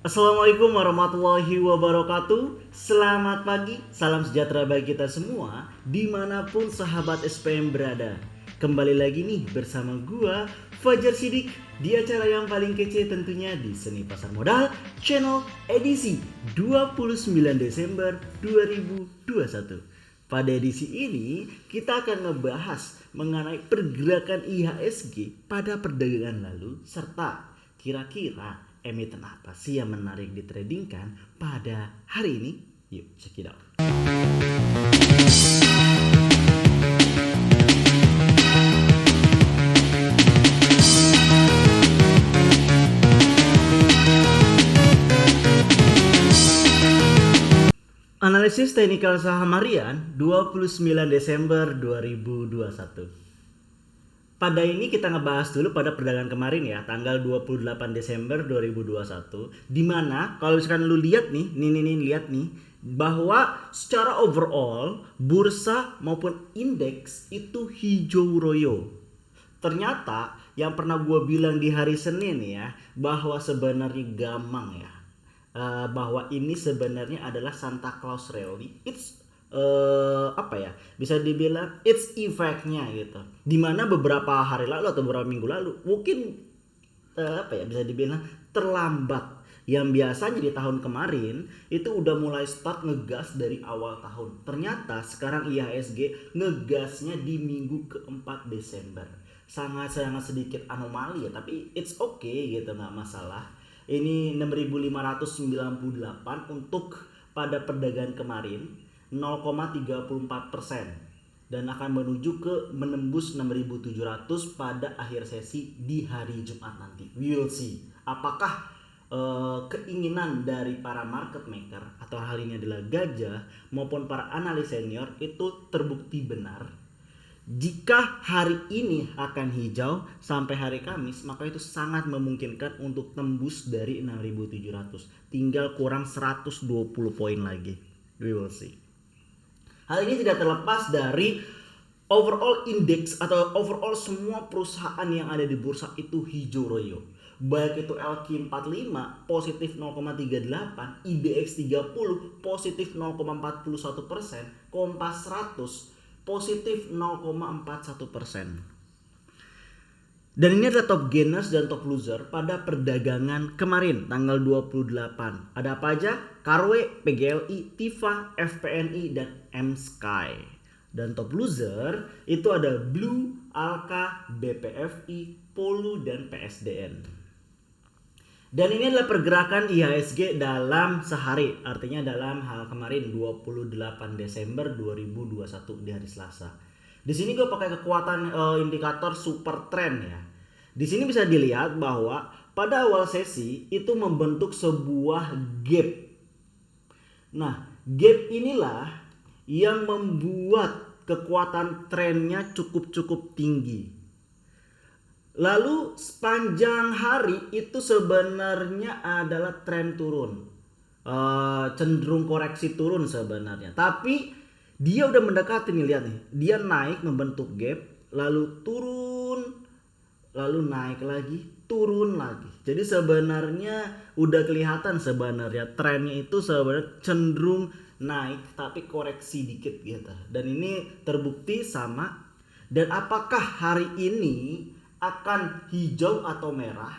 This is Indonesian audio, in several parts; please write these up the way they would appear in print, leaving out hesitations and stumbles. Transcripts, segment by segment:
Assalamualaikum warahmatullahi wabarakatuh. Selamat pagi, salam sejahtera bagi kita semua dimanapun sahabat SPM berada. Kembali lagi nih bersama gua Fajar Sidik di acara yang paling kece tentunya di Seni Pasar Modal Channel edisi 29 Desember 2021. Pada edisi ini kita akan ngebahas mengenai pergerakan IHSG pada perdagangan lalu serta kira-kira emiten apa sih yang menarik ditradingkan pada hari ini? Yuk check it out. Analisis teknikal saham harian 29 Desember 2021. Pada ini kita ngebahas dulu pada perdagangan kemarin ya, tanggal 28 Desember 2021, di mana kalau misalkan lu lihat nih, lihat nih, bahwa secara overall bursa maupun indeks itu hijau royo. Ternyata yang pernah gue bilang di hari Senin ya, bahwa sebenarnya gamang ya, bahwa ini sebenarnya adalah Santa Claus Rally. It's apa ya, bisa dibilang it's effect-nya gitu, dimana beberapa hari lalu atau beberapa minggu lalu mungkin apa ya, bisa dibilang terlambat. Yang biasanya di tahun kemarin itu udah mulai start ngegas dari awal tahun, ternyata sekarang IHSG ngegasnya di minggu keempat Desember. Sangat sedikit anomali ya, tapi it's okay gitu, nggak masalah. Ini 6.598 untuk pada perdagangan kemarin, 0,34%, dan akan menuju ke menembus 6.700 pada akhir sesi di hari Jumat nanti. We will see apakah keinginan dari para market maker atau hal ini adalah gajah maupun para analis senior itu terbukti benar. Jika hari ini akan hijau sampai hari Kamis, maka itu sangat memungkinkan untuk tembus dari 6.700. Tinggal kurang 120 poin lagi. We will see. Hal ini tidak terlepas dari overall index atau overall semua perusahaan yang ada di bursa itu hijau royo. Baik itu LQ45 positif 0,38, IDX 30 positif 0,41%, Kompas 100 positif 0,41%. Dan ini adalah top gainers dan top loser pada perdagangan kemarin tanggal 28. Ada apa aja? Karwe, PGLI, Tifa, FPNI, dan M-Sky. Dan top loser itu ada Blue, Alka, BPFI, Polu, dan PSDN. Dan ini adalah pergerakan IHSG dalam sehari, artinya dalam hal kemarin 28 Desember 2021 di hari Selasa. Di sini gue pakai kekuatan indikator super trend ya. Di sini bisa dilihat bahwa pada awal sesi itu membentuk sebuah gap. Nah, gap inilah yang membuat kekuatan trennya cukup tinggi. Lalu sepanjang hari itu sebenarnya adalah tren turun, cenderung koreksi turun sebenarnya. Tapi dia udah mendekati nih, lihat nih, dia naik membentuk gap, lalu turun, lalu naik lagi, turun lagi. Jadi sebenarnya udah kelihatan sebenarnya trennya itu sebenarnya cenderung naik tapi koreksi dikit gitu. Dan ini terbukti sama. Dan apakah hari ini akan hijau atau merah?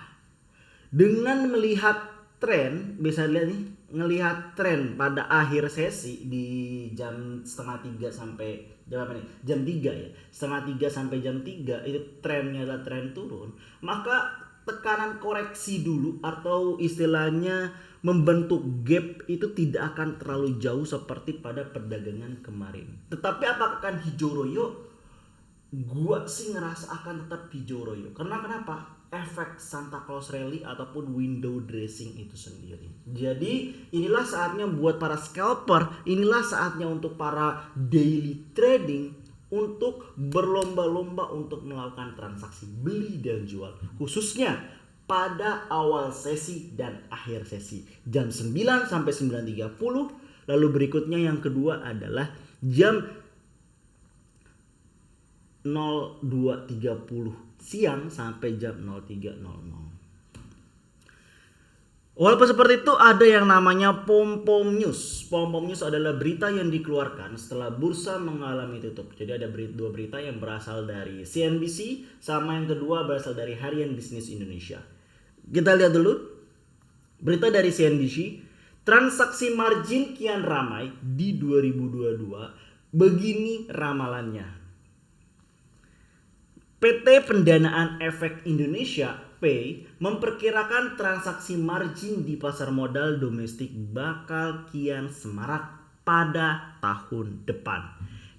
Dengan melihat tren, bisa lihat nih, ngelihat tren pada akhir sesi di jam setengah 3 sampai jam apa nih? Jam 3 ya. Setengah 3 sampai jam 3 itu trennya adalah tren turun. Maka tekanan koreksi dulu atau istilahnya membentuk gap itu tidak akan terlalu jauh seperti pada perdagangan kemarin. Tetapi apakah akan hijau royo? Gua sih ngerasa akan tetap hijau royo. Karena kenapa? Efek Santa Claus Rally ataupun window dressing itu sendiri. Jadi inilah saatnya buat para scalper, inilah saatnya untuk para daily trading untuk berlomba-lomba untuk melakukan transaksi beli dan jual, khususnya pada awal sesi dan akhir sesi jam 9 sampai 9.30. Lalu berikutnya yang kedua adalah jam 02.30 siang sampai jam 03.00. Walaupun seperti itu, ada yang namanya Pom-Pom News. Pom-Pom News adalah berita yang dikeluarkan setelah bursa mengalami tutup. Jadi ada dua berita yang berasal dari CNBC, sama yang kedua berasal dari Harian Bisnis Indonesia. Kita lihat dulu berita dari CNBC. Transaksi margin kian ramai di 2022. Begini ramalannya. PT Pendanaan Efek Indonesia (PEI) memperkirakan transaksi margin di pasar modal domestik bakal kian semarak pada tahun depan.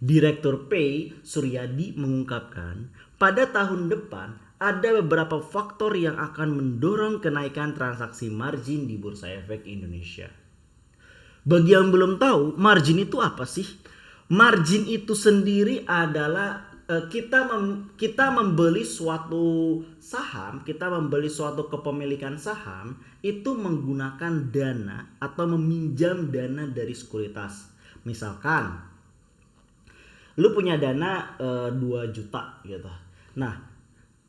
Direktur PEI, Suryadi, mengungkapkan, pada tahun depan ada beberapa faktor yang akan mendorong kenaikan transaksi margin di Bursa Efek Indonesia. Bagi yang belum tahu, margin itu apa sih? Margin itu sendiri adalah kita membeli suatu saham, kita membeli suatu kepemilikan saham itu menggunakan dana atau meminjam dana dari sekuritas. Misalkan lu punya dana 2 juta gitu. Nah,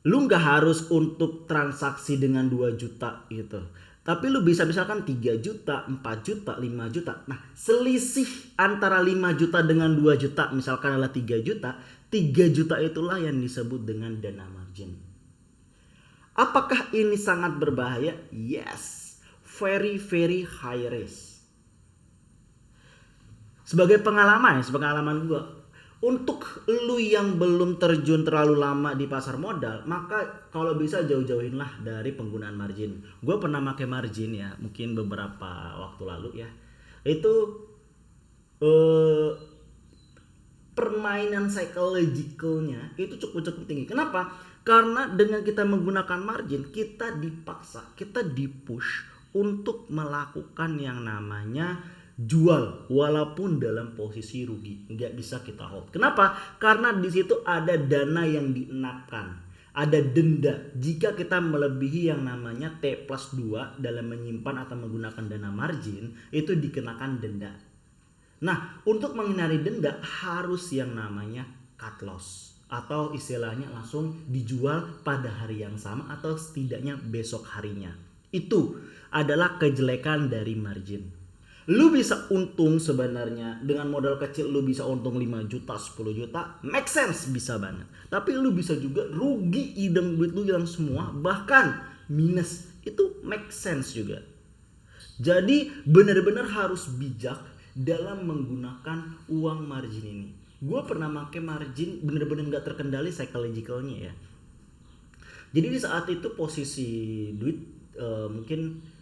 lu nggak harus untuk transaksi dengan 2 juta gitu. Tapi lu bisa misalkan 3 juta, 4 juta, 5 juta. Nah, selisih antara 5 juta dengan 2 juta misalkan adalah 3 juta. 3 juta itulah yang disebut dengan dana margin. Apakah ini sangat berbahaya? Yes. Very high risk. Sebagai pengalaman gue, untuk lu yang belum terjun terlalu lama di pasar modal, maka kalau bisa jauh-jauhinlah dari penggunaan margin. Gue pernah pakai margin ya, mungkin beberapa waktu lalu ya. Itu permainan psychologicalnya itu cukup tinggi. Kenapa? Karena dengan kita menggunakan margin, kita dipaksa, kita dipush untuk melakukan yang namanya jual walaupun dalam posisi rugi, nggak bisa kita hold. Kenapa? Karena di situ ada dana yang dienapkan, ada denda jika kita melebihi yang namanya T+2 dalam menyimpan atau menggunakan dana margin, itu dikenakan denda. Nah, untuk menghindari denda harus yang namanya cut loss, atau istilahnya langsung dijual pada hari yang sama atau setidaknya besok harinya. Itu adalah kejelekan dari margin. Lu bisa untung sebenarnya dengan modal kecil, lu bisa untung 5 juta, 10 juta, make sense, bisa banget. Tapi lu bisa juga rugi, idem duit lu hilang semua, bahkan minus, itu make sense juga. Jadi benar-benar harus bijak dalam menggunakan uang margin ini. Gue pernah pakai margin bener-bener gak terkendali psychologicalnya ya. Jadi di saat itu posisi duit mungkin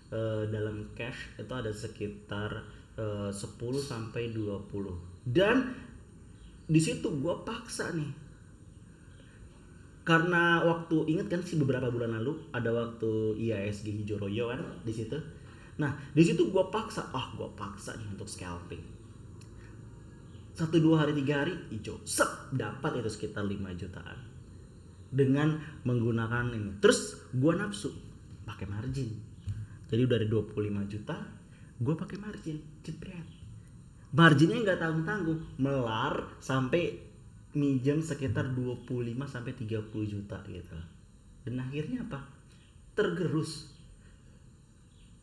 dalam cash itu ada sekitar 10 sampai 20. Dan di situ gue paksa nih. Karena waktu ingat kan sih beberapa bulan lalu ada waktu IISG hijau royo kan di situ. Nah, di situ gue paksa nih untuk scalping. 1, 2 hari, 3 hari hijau, dapat itu sekitar 5 jutaan dengan menggunakan ini. Terus gue nafsu pakai margin. Jadi udah ada 25 juta, gue pakai margin, jebret. Marginnya nggak tanggung-tanggung, melar sampai minjem sekitar 25 sampai 30 juta gitu. Dan akhirnya apa? Tergerus.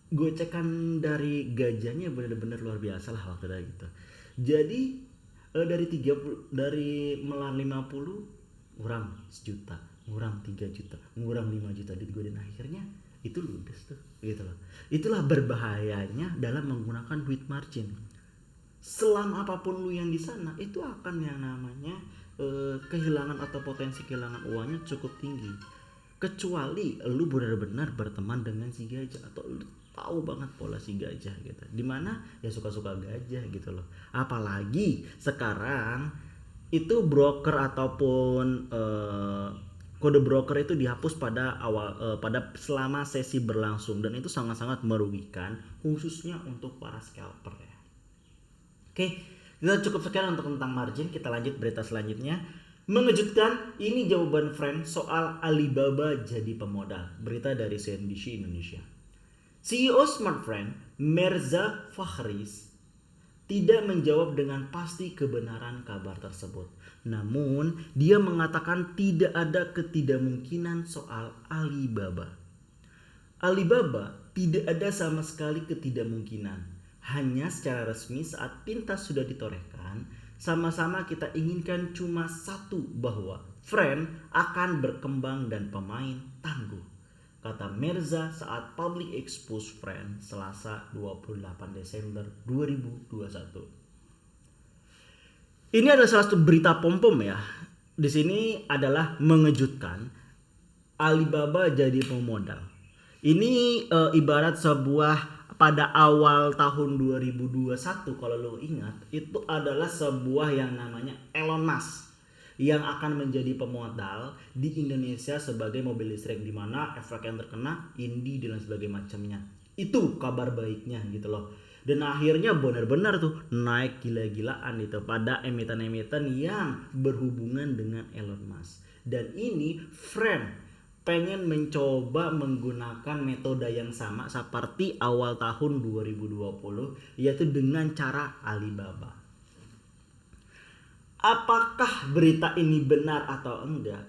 Gocekan dari gajahnya benar-benar luar biasa lah waktu itu gitu. Jadi dari melar 50 ngurang sejuta, ngurang 3 juta, ngurang 5 juta duit gue, dan akhirnya itu ludes tuh gitu loh. Itulah berbahayanya dalam menggunakan duit margin. Selama apapun lu yang di sana, itu akan yang namanya kehilangan atau potensi kehilangan uangnya cukup tinggi. Kecuali lu benar-benar berteman dengan si gajah, atau lu tahu banget pola si gajah gitu, dimana ya suka-suka gajah gitu loh. Apalagi sekarang itu broker ataupun kode broker itu dihapus pada pada selama sesi berlangsung, dan itu sangat-sangat merugikan khususnya untuk para scalper ya. Oke, kita cukup sekian untuk tentang margin. Kita lanjut berita selanjutnya. Mengejutkan, ini jawaban friend soal Alibaba jadi pemodal. Berita dari CNBC Indonesia. CEO Smartfren, Mirza Fakhris, tidak menjawab dengan pasti kebenaran kabar tersebut. Namun, dia mengatakan tidak ada ketidakmungkinan soal Alibaba. Alibaba Tidak ada sama sekali ketidakmungkinan. Hanya secara resmi saat pintas sudah ditorehkan, sama-sama kita inginkan cuma satu, bahwa Friend akan berkembang dan pemain tangguh, kata Mirza saat public expose Friend Selasa 28 Desember 2021. Ini adalah salah satu berita pom-pom ya. Di sini adalah mengejutkan, Alibaba jadi pemodal. Ini ibarat sebuah, pada awal tahun 2021 kalau lo ingat, itu adalah sebuah yang namanya Elon Musk yang akan menjadi pemodal di Indonesia sebagai mobil listrik, di mana efek yang terkena Indi dan sebagainya macamnya. Itu kabar baiknya gitu loh. Dan akhirnya benar-benar tuh naik gila-gilaan itu pada emiten-emiten yang berhubungan dengan Elon Musk. Dan ini Friend pengen mencoba menggunakan metode yang sama seperti awal tahun 2020, yaitu dengan cara Alibaba. Apakah berita ini benar atau enggak?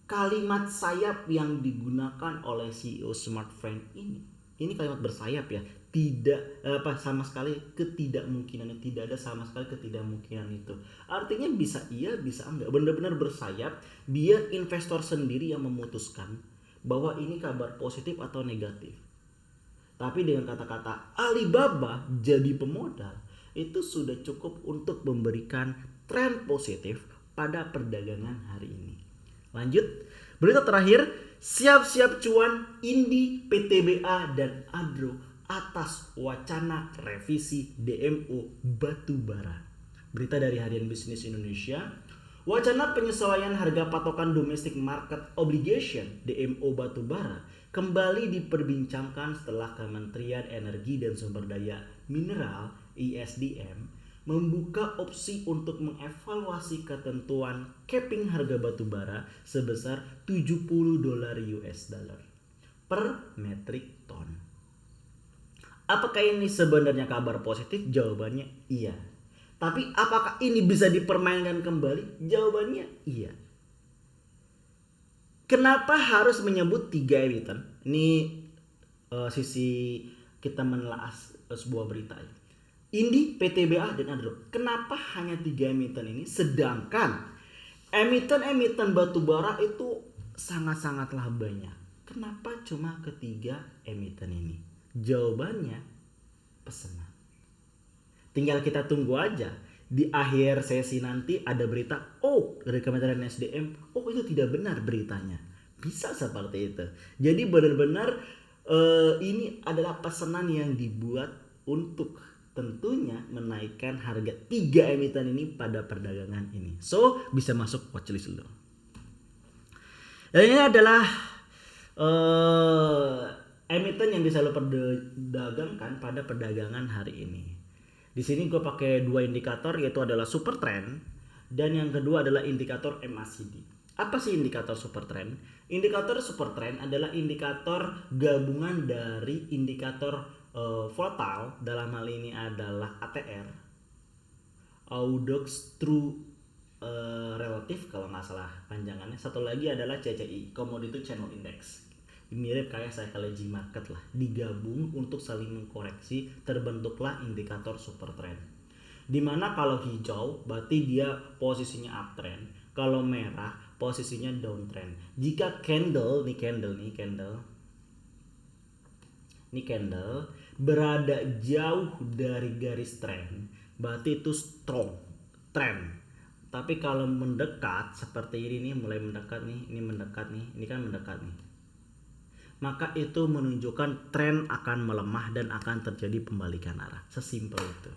Kalimat sayap yang digunakan oleh CEO Smartfren ini kalimat bersayap ya, tidak sama sekali ketidakmungkinan, tidak ada sama sekali ketidakmungkinan itu. Artinya bisa iya, bisa enggak, benar-benar bersayap. Biar investor sendiri yang memutuskan bahwa ini kabar positif atau negatif. Tapi dengan kata-kata Alibaba jadi pemodal, itu sudah cukup untuk memberikan tren positif pada perdagangan hari ini. Lanjut, berita terakhir, siap-siap cuan Indi, PTBA, dan Adro atas wacana revisi DMO batubara. Berita dari Harian Bisnis Indonesia, wacana penyesuaian harga patokan domestic market obligation DMO batubara kembali diperbincangkan setelah Kementerian Energi dan Sumber Daya Mineral (ISDM) membuka opsi untuk mengevaluasi ketentuan capping harga batubara sebesar $70 per metrik ton. Apakah ini sebenarnya kabar positif? Jawabannya iya. Tapi apakah ini bisa dipermainkan kembali? Jawabannya iya. Kenapa harus menyebut 3 emiten? Ini sisi kita menelaah sebuah berita. Indi, PTBA, dan Adro. Kenapa hanya 3 emiten ini? Sedangkan emiten-emiten batubara itu sangat-sangatlah banyak. Kenapa cuma ketiga emiten ini? Jawabannya pesanan. Tinggal kita tunggu aja. Di akhir sesi nanti ada berita, dari Kementerian SDM, itu tidak benar beritanya. Bisa seperti itu. Jadi benar-benar ini adalah pesanan yang dibuat untuk tentunya menaikkan harga 3 emiten ini pada perdagangan ini. So, bisa masuk watchlist dulu. Dan ini adalah emiten yang bisa lo perdagangkan pada perdagangan hari ini. Di sini gue pakai 2 indikator, yaitu adalah super trend dan yang kedua adalah indikator MACD. Apa sih indikator super trend? Indikator super trend adalah indikator gabungan dari indikator volatile, dalam hal ini adalah ATR, Audox True Relative kalau nggak salah panjangannya. Satu lagi adalah CCI, Commodity Channel Index. Mirip kayak psychology market lah, digabung untuk saling mengkoreksi, terbentuklah indikator super trend. Dimana kalau hijau berarti dia posisinya uptrend, kalau merah posisinya downtrend. Jika candle berada jauh dari garis trend, berarti itu strong trend. Tapi kalau mendekat seperti ini nih, mulai mendekat nih, ini mendekat nih, ini kan mendekat nih, maka itu menunjukkan tren akan melemah dan akan terjadi pembalikan arah. Sesimpel itu.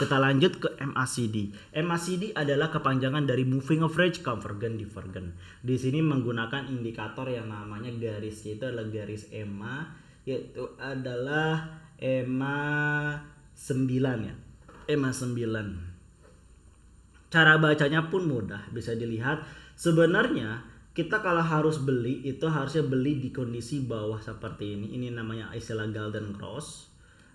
Kita lanjut ke MACD. MACD adalah kepanjangan dari Moving Average Convergent Divergent. Di sini menggunakan indikator yang namanya garis, itu adalah garis EMA, yaitu adalah EMA 9 ya. EMA 9. Cara bacanya pun mudah, bisa dilihat. Sebenarnya kita kalau harus beli itu harusnya beli di kondisi bawah seperti ini. Ini namanya istilah Golden Cross.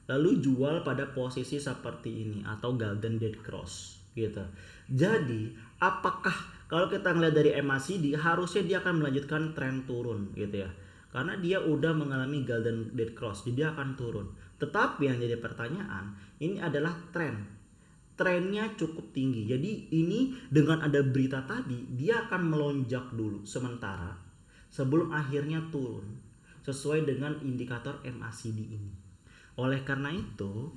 Lalu jual pada posisi seperti ini atau Golden Dead Cross gitu. Jadi apakah kalau kita ngelihat dari MACD harusnya dia akan melanjutkan tren turun gitu ya. karena dia udah mengalami golden dead cross, jadi dia akan turun. Tetapi yang jadi pertanyaan, ini adalah trennya cukup tinggi. Jadi ini dengan ada berita tadi, dia akan melonjak dulu sementara sebelum akhirnya turun sesuai dengan indikator MACD ini. Oleh karena itu,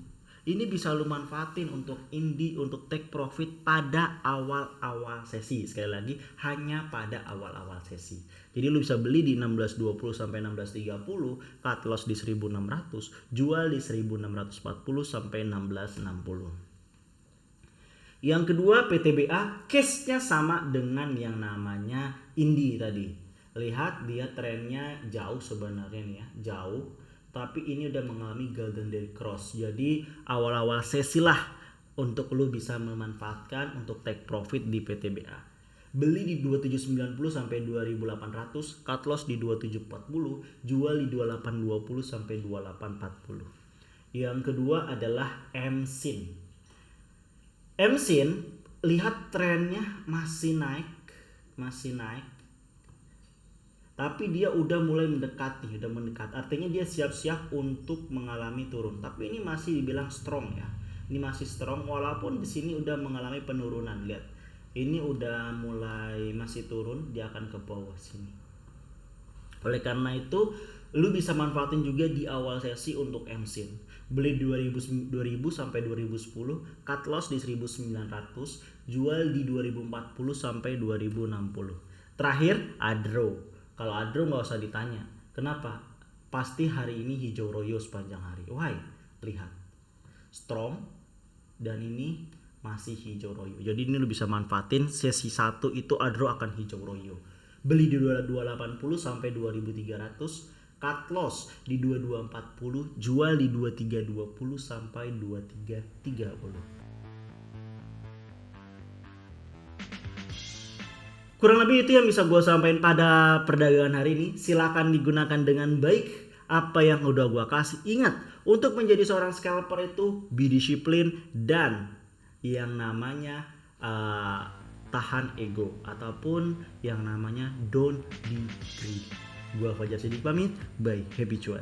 ini bisa lu manfaatin untuk untuk take profit pada awal-awal sesi. Sekali lagi, hanya pada awal-awal sesi. Jadi lu bisa beli di 16.20 sampai 16.30, cut loss di 1.600, jual di 1.640 sampai 16.60. Yang kedua, PTBA, case-nya sama dengan yang namanya Indi tadi. Lihat dia trennya jauh sebenarnya nih ya, jauh. Tapi ini udah mengalami golden dead cross. Jadi awal-awal sesi lah untuk lu bisa memanfaatkan untuk take profit di PTBA. Beli di 2790 sampai 2800, cut loss di 2740, jual di 2820 sampai 2840. Yang kedua adalah MSIN. MSIN, lihat trennya masih naik. Tapi dia udah mulai mendekat. Artinya dia siap-siap untuk mengalami turun. Tapi ini masih dibilang strong ya. Ini masih strong walaupun di sini udah mengalami penurunan. Lihat. Ini udah mulai masih turun, dia akan ke bawah sini. Oleh karena itu, lu bisa manfaatin juga di awal sesi untuk MSIN. Beli 2000 sampai 2010, cut loss di 1900, jual di 2040 sampai 2060. Terakhir, ADRO. Kalau ADRO nggak usah ditanya. Kenapa? Pasti hari ini hijau royo sepanjang hari. Why? Lihat. Strong. Dan ini masih hijau royo. Jadi ini lu bisa manfaatin sesi 1 itu ADRO akan hijau royo. Beli di 2280 sampai 2300. Cut loss di 2240. Jual di 2320 sampai 2330. Kurang lebih itu yang bisa gue sampaikan pada perdagangan hari ini. Silakan digunakan dengan baik apa yang udah gue kasih. Ingat, untuk menjadi seorang scalper itu be disiplin dan yang namanya tahan ego ataupun yang namanya don't be greedy. Gue Fajar Siddiq pamit. Bye, happy cuan.